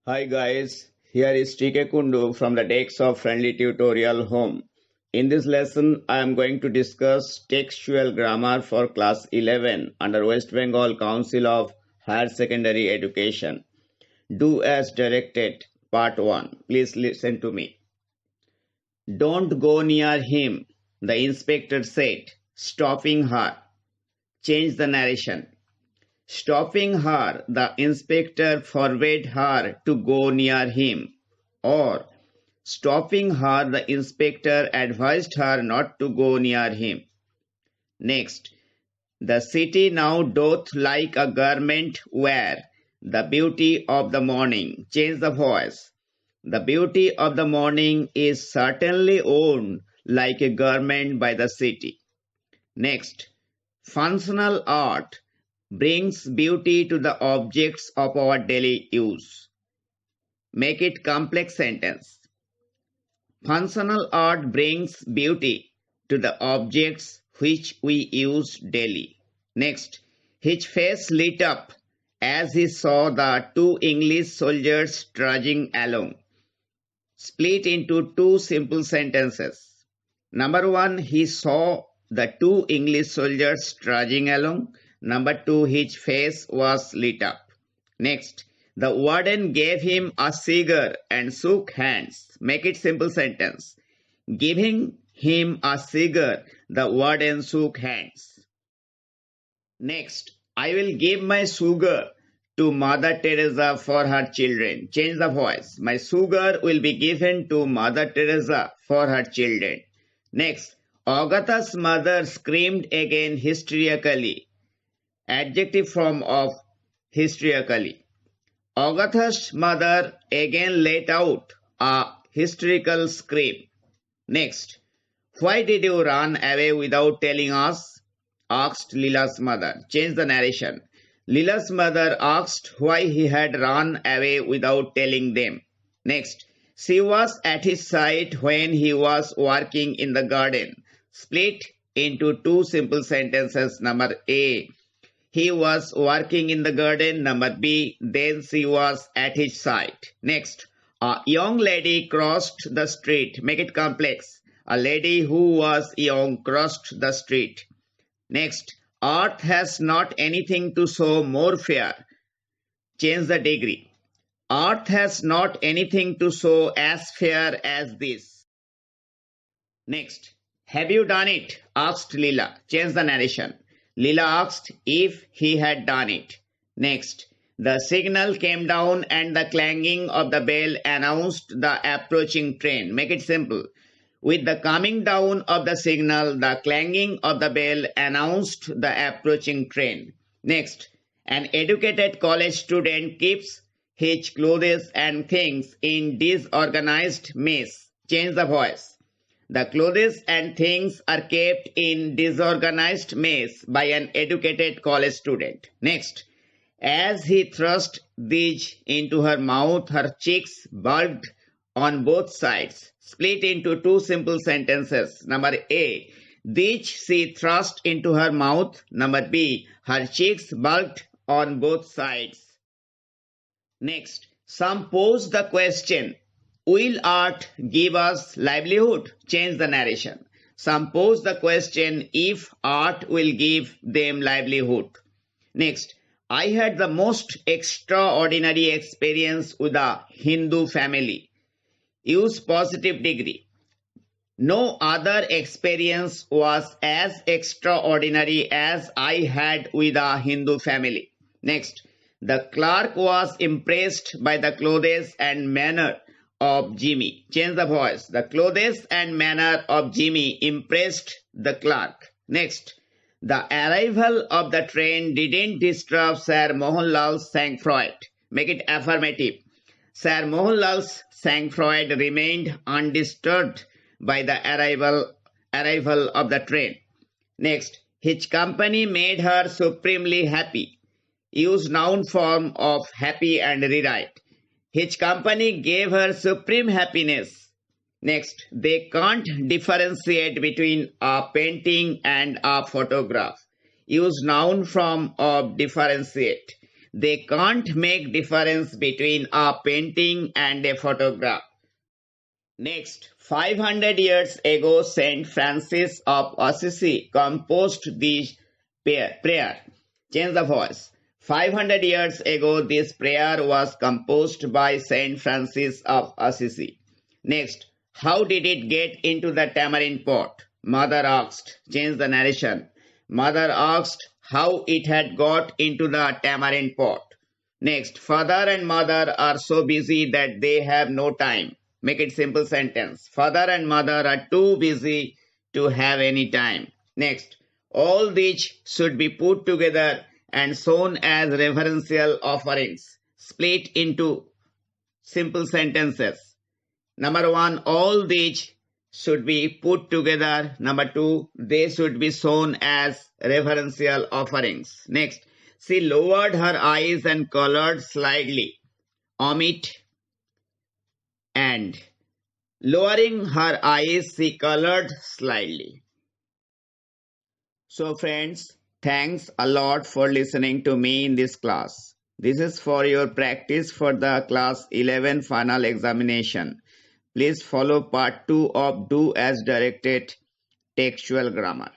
Hi guys, here is TK Kundu from the Decks of Friendly Tutorial Home. In this lesson, I am going to discuss textual grammar for class 11 under West Bengal Council of Higher Secondary Education. Do as directed, part 1. Please listen to me. Don't go near him, the inspector said, stopping her. Change the narration. Stopping her, the inspector forbade her to go near him. Or, stopping her, the inspector advised her not to go near him. Next, the city now doth like a garment wear, the beauty of the morning. Change the voice. The beauty of the morning is certainly worn like a garment by the city. Next, functional art brings beauty to the objects of our daily use. Make it complex sentence. Functional art brings beauty to the objects which we use daily. Next, his face lit up as he saw the two English soldiers trudging along. Split into two simple sentences. Number 1, he saw the two English soldiers trudging along. Number 2, his face was lit up. Next, the warden gave him a cigar and shook hands. Make it simple sentence. Giving him a cigar, the warden shook hands. Next, I will give my sugar to Mother Teresa for her children. Change the voice. My sugar will be given to Mother Teresa for her children. Next, Agatha's mother screamed again hysterically. Adjective form of hysterically. Agatha's mother again let out a hysterical scream. Next, why did you run away without telling us? Asked Leela's mother. Change the narration. Leela's mother asked why he had run away without telling them. Next, she was at his side when he was working in the garden. Split into two simple sentences. Number A, he was working in the garden. Number B, then she was at his side. Next, a young lady crossed the street. Make it complex. A lady who was young crossed the street. Next, earth has not anything to show more fair. Change the degree. Earth has not anything to show as fair as this. Next, have you done it? Asked Leela. Change the narration. Leela asked if he had done it. Next, the signal came down and the clanging of the bell announced the approaching train. Make it simple. With the coming down of the signal, the clanging of the bell announced the approaching train. Next, an educated college student keeps his clothes and things in disorganized mess. Change the voice. The clothes and things are kept in disorganized mess by an educated college student. Next, as he thrust these into her mouth, her cheeks bulged on both sides. Split into two simple sentences. Number A, these she thrust into her mouth. Number B, her cheeks bulged on both sides. Next, some pose the question, will art give us livelihood? Change the narration. Some pose the question if art will give them livelihood. Next, I had the most extraordinary experience with a Hindu family. Use positive degree. No other experience was as extraordinary as I had with a Hindu family. Next, the clerk was impressed by the clothes and manner of Jimmy. Change the voice. The clothes and manner of Jimmy impressed the clerk. Next, the arrival of the train didn't disturb Sir Mohanlal's sang-froid. Make it affirmative. Sir Mohanlal's sang-froid remained undisturbed by the arrival of the train. Next, his company made her supremely happy. Use noun form of happy and rewrite. His company gave her supreme happiness. Next, they can't differentiate between a painting and a photograph. Use noun form of differentiate. They can't make difference between a painting and a photograph. Next, 500 years ago, Saint Francis of Assisi composed this prayer. Change the voice. 500 years ago, this prayer was composed by Saint Francis of Assisi. Next, how did it get into the tamarind pot? Mother asked. Change the narration. Mother asked how it had got into the tamarind pot. Next, father and mother are so busy that they have no time. Make it simple sentence. Father and mother are too busy to have any time. Next, all these should be put together and sown as reverential offerings. Split into simple sentences. Number one, all these should be put together. Number two, they should be sown as reverential offerings. Next, she lowered her eyes and colored slightly. Omit and. Lowering her eyes, she colored slightly. So friends, thanks a lot for listening to me in this class. This is for your practice for the class 11 final examination. Please follow part 2 of Do as Directed Textual Grammar.